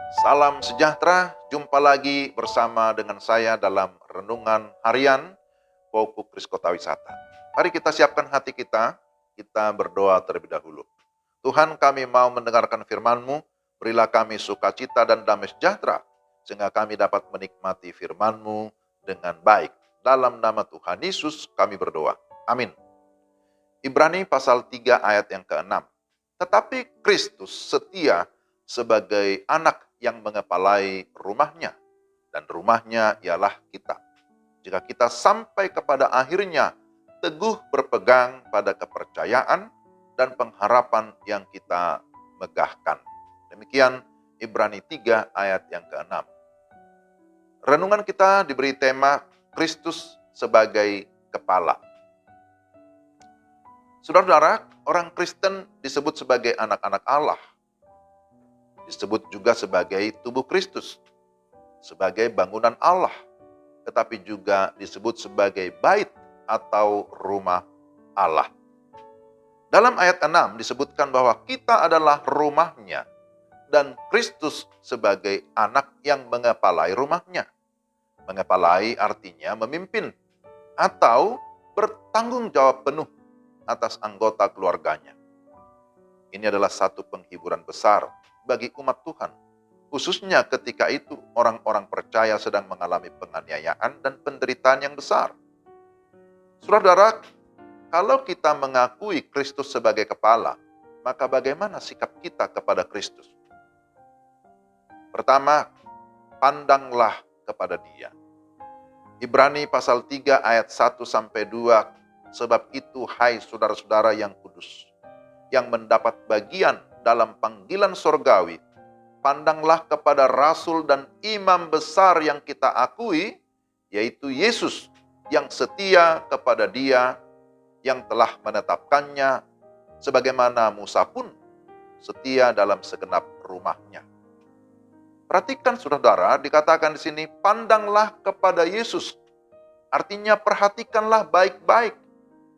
Salam sejahtera, jumpa lagi bersama dengan saya dalam Renungan Harian Pokok Kris Kota Wisata. Mari kita siapkan hati kita berdoa terlebih dahulu. Tuhan, kami mau mendengarkan firman-Mu, berilah kami sukacita dan damai sejahtera, sehingga kami dapat menikmati firman-Mu dengan baik. Dalam nama Tuhan Yesus kami berdoa. Amin. Ibrani pasal 3 ayat yang ke-6. Tetapi Kristus setia sebagai anak yang mengepalai rumahnya, dan rumahnya ialah kita. Jika kita sampai kepada akhirnya teguh berpegang pada kepercayaan dan pengharapan yang kita megahkan. Demikian Ibrani 3 ayat yang ke-6. Renungan kita diberi tema Kristus sebagai kepala. Saudara-saudara, orang Kristen disebut sebagai anak-anak Allah. Disebut juga sebagai tubuh Kristus, sebagai bangunan Allah, tetapi juga disebut sebagai bait atau rumah Allah. Dalam ayat 6 disebutkan bahwa kita adalah rumahnya dan Kristus sebagai anak yang mengepalai rumahnya. Mengepalai artinya memimpin atau bertanggung jawab penuh atas anggota keluarganya. Ini adalah satu penghiburan besar bagi umat Tuhan, khususnya ketika itu orang-orang percaya sedang mengalami penganiayaan dan penderitaan yang besar. Saudara, kalau kita mengakui Kristus sebagai kepala, maka bagaimana sikap kita kepada Kristus? Pertama, pandanglah kepada Dia. Ibrani pasal 3 ayat 1-2, sebab itu hai saudara-saudara yang kudus, yang mendapat bagian dalam panggilan sorgawi, pandanglah kepada rasul dan imam besar yang kita akui, yaitu Yesus, yang setia kepada Dia yang telah menetapkannya, sebagaimana Musa pun setia dalam segenap rumahnya. Perhatikan saudara, dikatakan di sini, pandanglah kepada Yesus. Artinya perhatikanlah baik-baik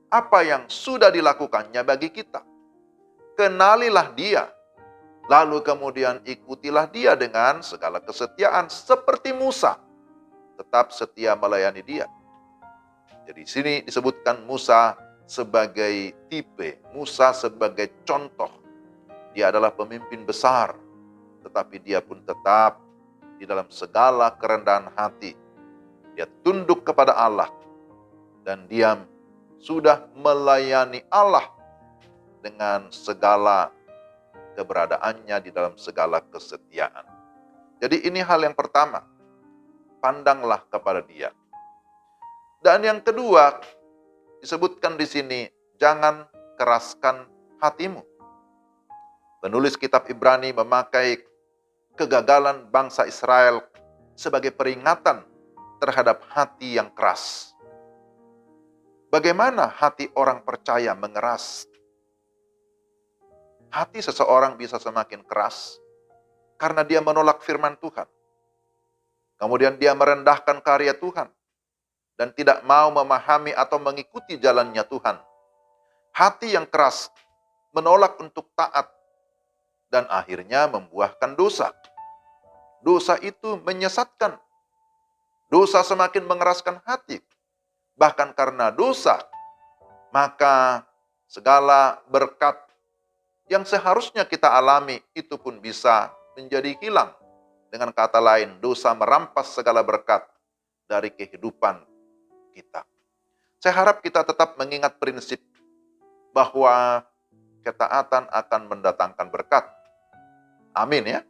apa yang sudah dilakukannya bagi kita. Kenalilah Dia, lalu kemudian ikutilah Dia dengan segala kesetiaan seperti Musa, tetap setia melayani Dia. Jadi di sini disebutkan Musa sebagai tipe, Musa sebagai contoh. Dia adalah pemimpin besar, tetapi dia pun tetap di dalam segala kerendahan hati. Dia tunduk kepada Allah dan dia sudah melayani Allah dengan segala keberadaannya di dalam segala kesetiaan. Jadi ini hal yang pertama, pandanglah kepada Dia. Dan yang kedua, disebutkan di sini, jangan keraskan hatimu. Penulis kitab Ibrani memakai kegagalan bangsa Israel sebagai peringatan terhadap hati yang keras. Bagaimana hati orang percaya mengeras? Hati seseorang bisa semakin keras karena dia menolak firman Tuhan. Kemudian dia merendahkan karya Tuhan dan tidak mau memahami atau mengikuti jalannya Tuhan. Hati yang keras menolak untuk taat dan akhirnya membuahkan dosa. Dosa itu menyesatkan. Dosa semakin mengeraskan hati. Bahkan karena dosa, maka segala berkat yang seharusnya kita alami itu pun bisa menjadi hilang. Dengan kata lain, dosa merampas segala berkat dari kehidupan kita. Saya harap kita tetap mengingat prinsip bahwa ketaatan akan mendatangkan berkat. Amin ya.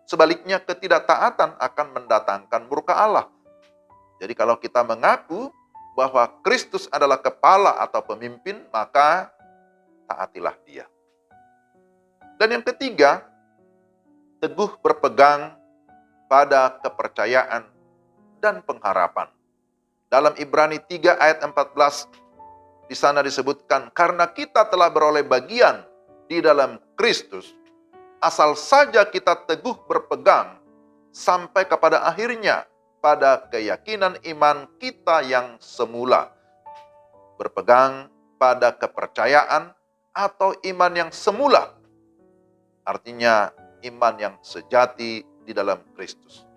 Sebaliknya ketidaktaatan akan mendatangkan murka Allah. Jadi kalau kita mengaku bahwa Kristus adalah kepala atau pemimpin, maka taatilah Dia. Dan yang ketiga, teguh berpegang pada kepercayaan dan pengharapan. Dalam Ibrani 3 ayat 14, di sana disebutkan, karena kita telah beroleh bagian di dalam Kristus, asal saja kita teguh berpegang sampai kepada akhirnya pada keyakinan iman kita yang semula. Berpegang pada kepercayaan atau iman yang semula. Artinya iman yang sejati di dalam Kristus.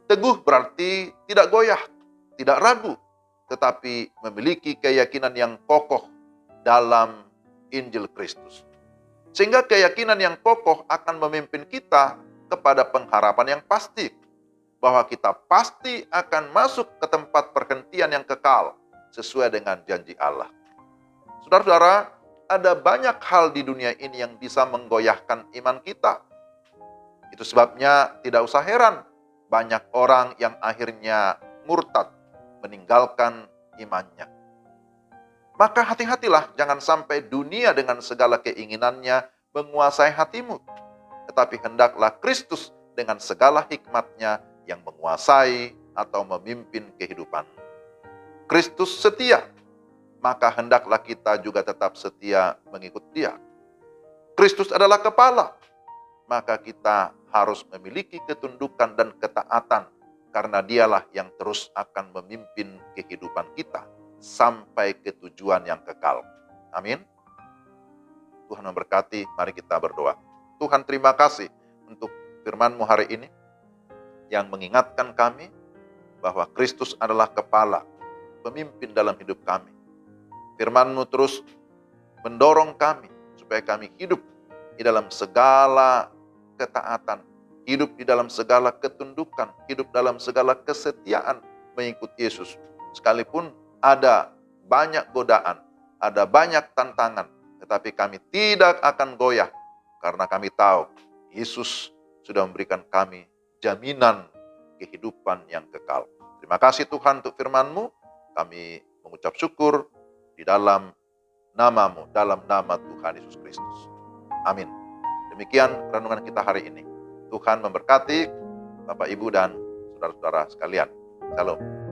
Teguh berarti tidak goyah, tidak ragu, tetapi memiliki keyakinan yang kokoh dalam Injil Kristus. Sehingga keyakinan yang kokoh akan memimpin kita kepada pengharapan yang pasti, bahwa kita pasti akan masuk ke tempat perhentian yang kekal sesuai dengan janji Allah. Saudara-saudara, ada banyak hal di dunia ini yang bisa menggoyahkan iman kita. Itu sebabnya tidak usah heran banyak orang yang akhirnya murtad, meninggalkan imannya. Maka hati-hatilah, jangan sampai dunia dengan segala keinginannya menguasai hatimu. Tetapi hendaklah Kristus dengan segala hikmatnya yang menguasai atau memimpin kehidupan. Kristus setia, maka hendaklah kita juga tetap setia mengikut Dia. Kristus adalah kepala, maka kita harus memiliki ketundukan dan ketaatan, karena Dialah yang terus akan memimpin kehidupan kita sampai ke tujuan yang kekal. Amin. Tuhan memberkati, mari kita berdoa. Tuhan, terima kasih untuk firman-Mu hari ini yang mengingatkan kami bahwa Kristus adalah kepala, pemimpin dalam hidup kami. Firman-Mu terus mendorong kami supaya kami hidup di dalam segala ketaatan, hidup di dalam segala ketundukan, hidup dalam segala kesetiaan mengikut Yesus. Sekalipun ada banyak godaan, ada banyak tantangan, tetapi kami tidak akan goyah karena kami tahu Yesus sudah memberikan kami jaminan kehidupan yang kekal. Terima kasih Tuhan untuk firman-Mu. Kami mengucap syukur di dalam nama-Mu, dalam nama Tuhan Yesus Kristus. Amin. Demikian renungan kita hari ini. Tuhan memberkati Bapak, Ibu, dan saudara-saudara sekalian. Shalom.